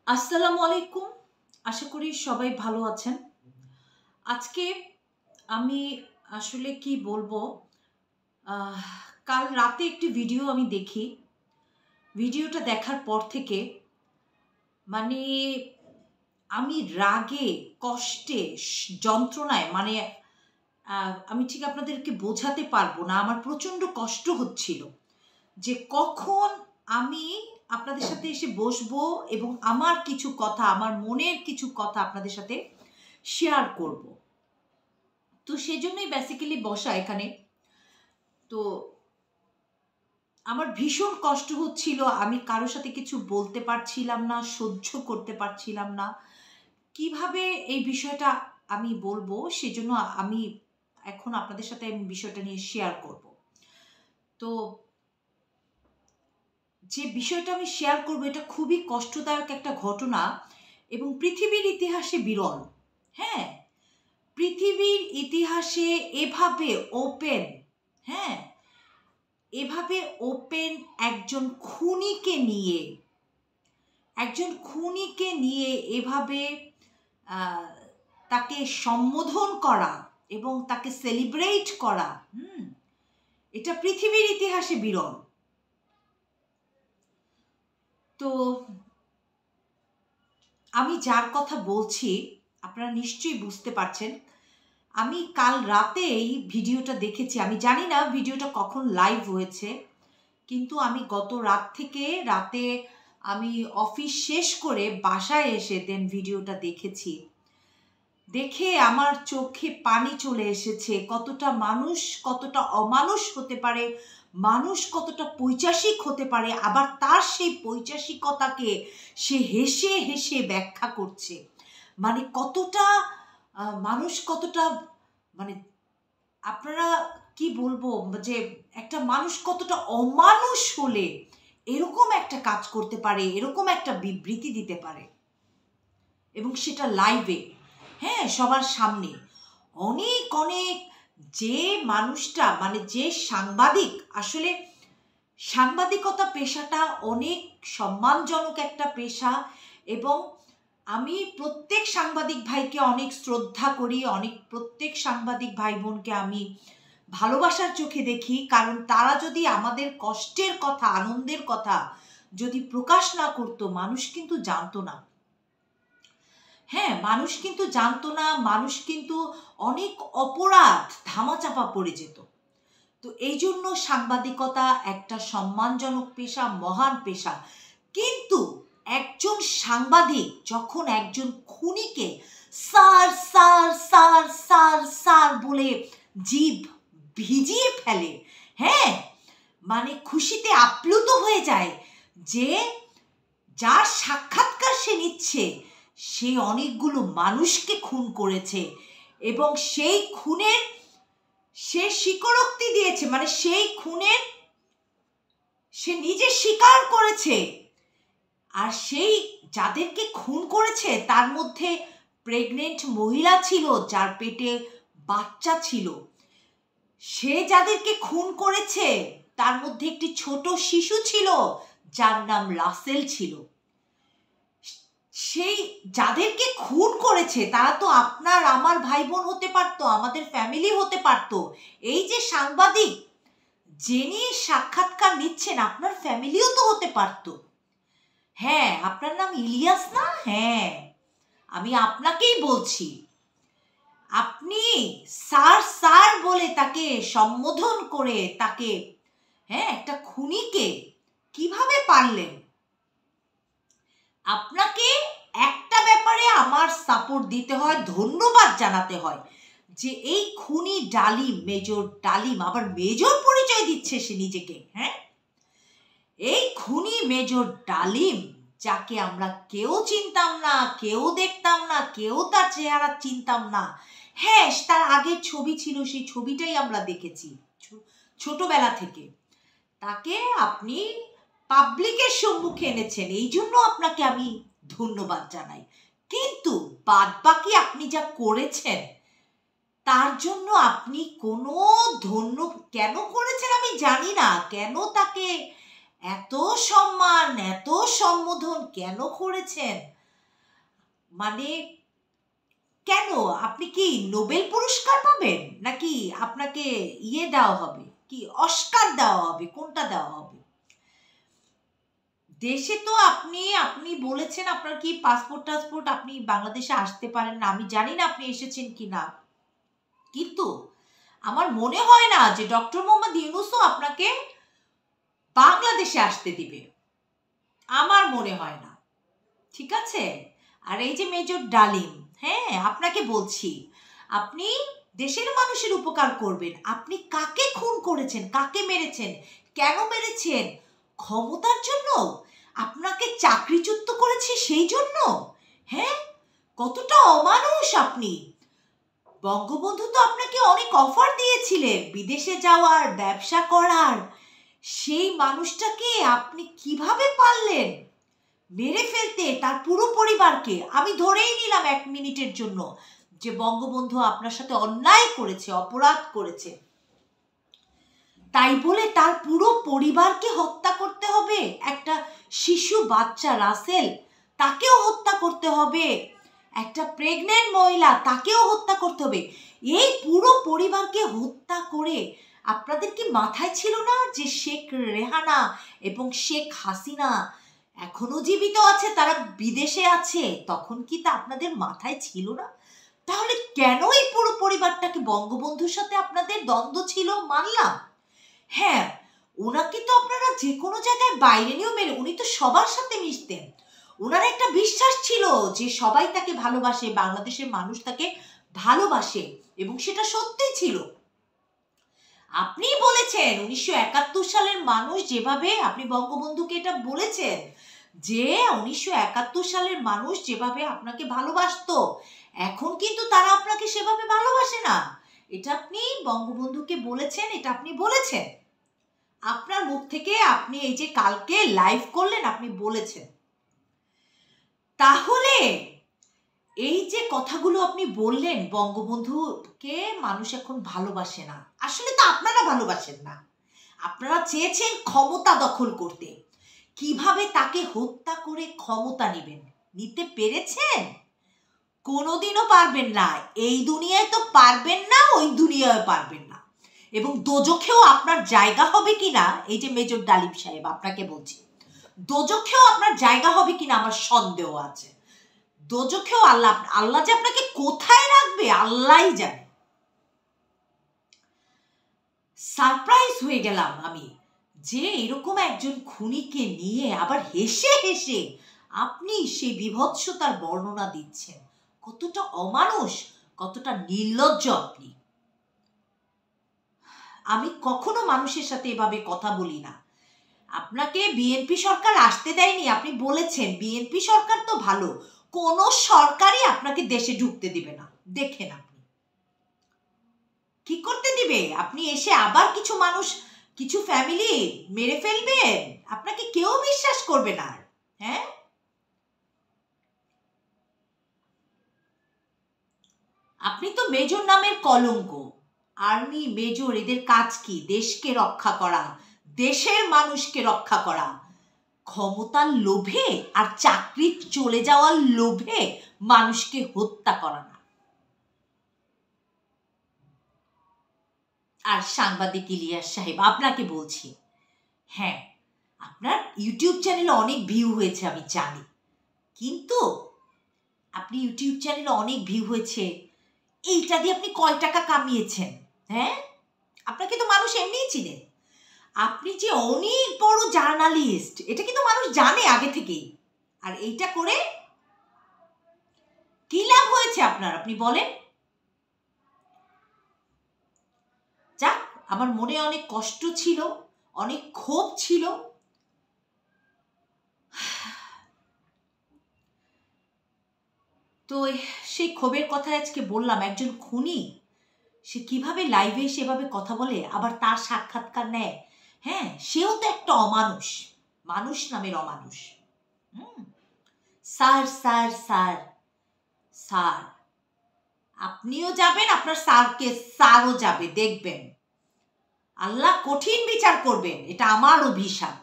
আসসালামু আলাইকুম। আশা করি সবাই ভালো আছেন। আজকে আমি আসলে কি বলবো, আহ কাল রাতে একটি ভিডিও আমি দেখি। ভিডিওটা দেখার পর থেকে মানে আমি রাগে, কষ্টে, যন্ত্রণায় আমি ঠিক আপনাদেরকে বোঝাতে পারবো না। আমার প্রচণ্ড কষ্ট হচ্ছিল যে কখন আমি আপনাদের সাথে এসে বসবো এবং আমার কিছু কথা, আমার মনের কিছু কথা আপনাদের সাথে শেয়ার করব। তো সেজন্যই বেসিক্যালি বসা এখানে। তো আমার ভীষণ কষ্ট হচ্ছিল, আমি কারোর সাথে কিছু বলতে পারছিলাম না, সহ্য করতে পারছিলাম না। কিভাবে এই বিষয়টা আমি বলবো, সেজন্য আমি এখন আপনাদের সাথে বিষয়টা নিয়ে শেয়ার করব। তো যে বিষয়টা আমি শেয়ার করব এটা খুবই কষ্টদায়ক একটা ঘটনা এবং পৃথিবীর ইতিহাসে বিরল। হ্যাঁ, পৃথিবীর ইতিহাসে এভাবে ওপেন, হ্যাঁ, এভাবে ওপেন একজন খুনিকে নিয়ে এভাবে আহ, তাকে সম্বোধন করা এবং তাকে সেলিব্রেট করা, এটা পৃথিবীর ইতিহাসে বিরল। তো আমি যার কথা বলছি আপনারা নিশ্চয়ই বুঝতে পারছেন। আমি কাল রাতে এই ভিডিওটা দেখেছি। আমি জানি না ভিডিওটা কখন লাইভ হয়েছে, কিন্তু আমি গত রাত থেকে রাতে আমি অফিস শেষ করে বাসায় এসে দেন ভিডিওটা দেখেছি। দেখে আমার চোখে পানি চলে এসেছে। কতটা মানুষ কতটা অমানুষ হতে পারে, মানুষ কতটা পৈশাচিক হতে পারে, আবার তার সেই পৈশাচিকতাকে সে হেসে হেসে ব্যাখ্যা করছে। মানে কতটা মানুষ কতটা, মানে আপনারা কি বলবো, যে একটা মানুষ কতটা অমানুষ হলে এরকম একটা কাজ করতে পারে, এরকম একটা বিবৃতি দিতে পারে, এবং সেটা লাইভে, হ্যাঁ, সবার সামনে। অনেক অনেক যে মানুষটা, মানে যে সাংবাদিক, আসলে সাংবাদিকতা পেশাটা অনেক সম্মানজনক একটা পেশা, এবং আমি প্রত্যেক সাংবাদিক ভাইকে অনেক শ্রদ্ধা করি, প্রত্যেক সাংবাদিক ভাই বোনকে আমি ভালোবাসার চোখে দেখি। কারণ তারা যদি আমাদের কষ্টের কথা, আনন্দের কথা যদি প্রকাশ না করতো, মানুষ কিন্তু জানতো না। হ্যাঁ, মানুষ কিন্তু জানতো না, মানুষ কিন্তু অনেক অপরাধ ধামাচাপা পড়ে যেত। তো এই জন্য সাংবাদিকতা একটা সম্মানজনক পেশা, মহান পেশা। কিন্তু একজন সাংবাদিক যখন একজন খুনিকে sir sir sir sir sir বলে জিভ ভিজিয়ে ফেলে, হ্যাঁ, মানে খুশিতে আপ্লুত হয়ে যায় যে যার সাক্ষাৎকার সে নিচ্ছে সে অনেকগুলো মানুষকে খুন করেছে, এবং সেই খুনের সে স্বীকারোক্তি দিয়েছে, মানে সেই খুনের সে নিজে স্বীকার করেছে। আর সেই যাদেরকে খুন করেছে তার মধ্যে প্রেগনেন্ট মহিলা ছিল, যার পেটে বাচ্চা ছিল। সে যাদেরকে খুন করেছে তার মধ্যে একটি ছোট শিশু ছিল যার নাম রাসেল ছিল। সেই যাদেরকে খুন করেছে তারা তো আপনার আমার ভাই বোন হতে পারতো, আমাদের ফ্যামিলি হতে পারতো। এই যে সাংবাদিক যিনি সাক্ষাৎকার নিচ্ছেন, আপনার ফ্যামিলিও তো হতে পারতো। হ্যাঁ, আপনার নাম ইলিয়াস না? হ্যাঁ, আমি আপনাকেই বলছি। আপনি স্যার স্যার বলে তাকে সম্বোধন করে তাকে, হ্যাঁ, একটা খুনিকে কিভাবে পারলেন? আপনাকে একটা ব্যাপারে আমার সাপোর্ট দিতে হয়, ধন্যবাদ জানাতে হয়, যে এই খুনি ডালিম, মেজর ডালিম, আবার মেজর পরিচয় দিচ্ছে সে নিজেকে। হ্যাঁ, এই খুনি মেজর ডালিম, যাকে আমরা কেউ চিনতাম না, কেউ দেখতাম না, কেউ তার চেহারা চিনতাম না। হ্যাঁ, তার আগের ছবি ছিল, সেই ছবিটাই আমরা দেখেছি ছোটবেলা থেকে। তাকে আপনি পাবলিকের সম্মুখে এনেছেন, এই জন্য আপনাকে আমি ধন্যবাদ জানাই। কিন্তু বাদ বাকি আপনি যা করেছেন তার জন্য আপনি কোনো কেন করেছেন আমি জানি না। কেন তাকে এত সম্মান, এত সম্বোধন কেন করেছেন মানে কেন? আপনি কি নোবেল পুরস্কার পাবেন, নাকি আপনাকে দেওয়া হবে, কি অস্কার দেওয়া হবে, কোনটা দেওয়া হবে? দেশে তো আপনি বলেছেন আপনার কি পাসপোর্ট আপনি বাংলাদেশে আসতে পারেন না। আমি জানি না আপনি এসেছেন কিনা, কিন্তু আমার মনে হয় না যে ডক্টর মোহাম্মদ ইউনূসও আপনাকে বাংলাদেশে আসতে দিবে, আমার মনে হয় না। ঠিক আছে? আর এই যে মেজর ডালিম, হ্যাঁ আপনাকে বলছি, আপনি দেশের মানুষের উপকার করবেন। আপনি কাকে খুন করেছেন, কাকে মেরেছেন, কেন মেরেছেন? ক্ষমতার জন্য? আপনাকে চাকরিচ্যুত করেছে সেই জন্য? হ্যাঁ, কতটা অমানুষ আপনি! বঙ্গবন্ধু তো আপনাকে অনেক অফার দিয়েছিলেন বিদেশে যাওয়ার, ব্যবসা করার। সেই মানুষটাকে আপনি কিভাবে পারলেন মেরে ফেলতে, তার পুরো পরিবারকে? আমি ধরেই নিলাম 1 মিনিটের জন্য যে বঙ্গবন্ধু আপনার সাথে অন্যায় করেছে, অপরাধ করেছে, তাই বলে তার পুরো পরিবারকে হত্যা করতে হবে? একটা শিশু বাচ্চা রাসেল, তাকেও হত্যা করতে হবে? একটা প্রেগনেন্ট মহিলা, তাকেও হত্যা করতে হবে? এই পুরো পরিবারকে হত্যা করে আপনাদের কি মাথায় ছিল না যে শেখ রেহানা এবং শেখ হাসিনা এখনো জীবিত আছে, তারা বিদেশে আছে? তখন কি তা আপনাদের মাথায় ছিল না? তাহলে কেন এই পুরো পরিবারটাকে, বঙ্গবন্ধুর সাথে আপনাদের দ্বন্দ্ব ছিল মানলাম, হ্যাঁ ওনাকে তো আপনারা যে কোনো জায়গায় বাইরে নিয়েও মেরে, উনি তো সবার সাথে মিশতেন, ওনার একটা বিশ্বাস ছিল যে সবাই তাকে ভালোবাসে, বাংলাদেশের মানুষ তাকে ভালোবাসে, এবং সেটা সত্যি ছিল। আপনি বলেছেন 1971 সালের মানুষ যেভাবে, আপনি বঙ্গবন্ধুকে এটা বলেছেন যে 1971 সালের মানুষ যেভাবে আপনাকে ভালোবাসতো, এখন কিন্তু তারা আপনাকে সেভাবে ভালোবাসে না। এটা আপনি বঙ্গবন্ধুকে বলেছেন, এটা আপনি বলেছেন আপনার মুখ থেকে। আপনি এই যে কালকে লাইভ করলেন, আপনি বলেছেন। তাহলে এই যে কথাগুলো আপনি বললেন, বঙ্গবন্ধুকে মানুষ এখন ভালোবাসে না, আসলে তো আপনারা ভালোবাসেন না। আপনারা চেয়েছেন ক্ষমতা দখল করতে, কিভাবে তাকে হত্যা করে ক্ষমতা নেবেন। নিতে পেরেছেন? কোনোদিনও পারবেন না। এই দুনিয়ায় তো পারবেন না, ওই দুনিয়ায় পারবেন না। এবং দোজখেও আপনার জায়গা হবে কিনা, এই যে মেজর ডালিম সাহেব আপনাকে বলছি, দোজখেও আপনার জায়গা হবে কিনা আমার সন্দেহ আছে। দোজখেও আল্লাহ যে আপনাকে কোথায় রাখবে আল্লাহই জানে। সারপ্রাইজ হয়ে গেলাম আমি যে এরকম একজন খুনিকে নিয়ে আবার হেসে হেসে আপনি সেই বিভৎসতার বর্ণনা দিচ্ছেন। কতটা অমানুষ, কতটা নির্লজ্জ আপনি! আমি কখনো মানুষের সাথে এভাবে কথা বলি না। আপনাকে বিএনপি সরকার আসতে দেয়নি, আপনি বলেছেন বিএনপি সরকার তো ভালো, কোন সরকারই আপনাকে দেশে ঢুকতে দিবে না। দেখেন আপনি কি করতে দিবে? আপনি এসে আবার কিছু মানুষ, কিছু ফ্যামিলি মেরে ফেলবেন, আপনাকে কেউ বিশ্বাস করবে না। হ্যাঁ, আপনি তো মেজর নামের কলঙ্ক। আর্মি মেজর, এদের কাজ কি? দেশকে রক্ষা করা, দেশের মানুষকে রক্ষা করা। ক্ষমতার লোভে আর চাকরি চলে যাওয়ার লোভে মানুষকে হত্যা করা না। আর সাংবাদিক ইলিয়াস সাহেব, আপনাকে বলছি, হ্যাঁ আপনার ইউটিউব চ্যানেলে অনেক ভিউ হয়েছে আমি জানি, কিন্তু আপনি ইউটিউব চ্যানেলে অনেক ভিউ হয়েছে, এইটা দিয়ে আপনি কয় টাকা কামিয়েছেন? হ্যাঁ, আপনাকে তো মানুষ এমনিই চিনে। আপনি যে অনেক বড় জার্নালিস্ট, এটা কিন্তু মানুষ জানে আগে থেকেই। আর এইটা করে কি লাভ হয়েছে আপনার, আপনি বলেন? যাক, আমার মনে অনেক কষ্ট ছিল, অনেক ক্ষোভ ছিল। তো সেই ক্ষোভের কথা আজকে বললাম। একজন খুনি সে কিভাবে লাইভে সেভাবে কথা বলে, আবার তার সাক্ষাৎকার নেয়। হ্যাঁ, সেও তো একটা অমানুষ, মানুষ নামের অমানুষ। স্যার স্যার স্যার স্যার, আপনিও যাবেন, আপনার স্যারকে স্যারও যাবে, দেখবেন আল্লাহ কঠিন বিচার করবেন। এটা আমার অভিশাপ।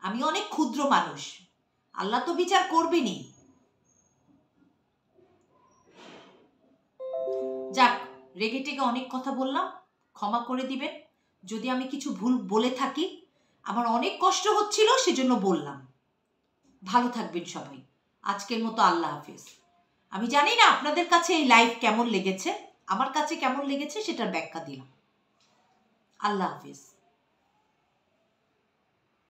আমি অনেক ক্ষুদ্র মানুষ, আল্লাহ তো বিচার করবেনই। রেগে টেগে অনেক কথা বললাম, ক্ষমা করে দিবেন। যদি আমি কিছু ভুল বলে থাকি, আমার অনেক কষ্ট হচ্ছিল সেজন্য বললাম। ভালো থাকবেন সবাই। আজকের মতো আল্লাহ হাফেজ। আমি জানি না আপনাদের কাছে এই লাইভ কেমন লেগেছে, আমার কাছে কেমন লেগেছে সেটার ব্যাখ্যা দিলাম। আল্লাহ হাফেজ।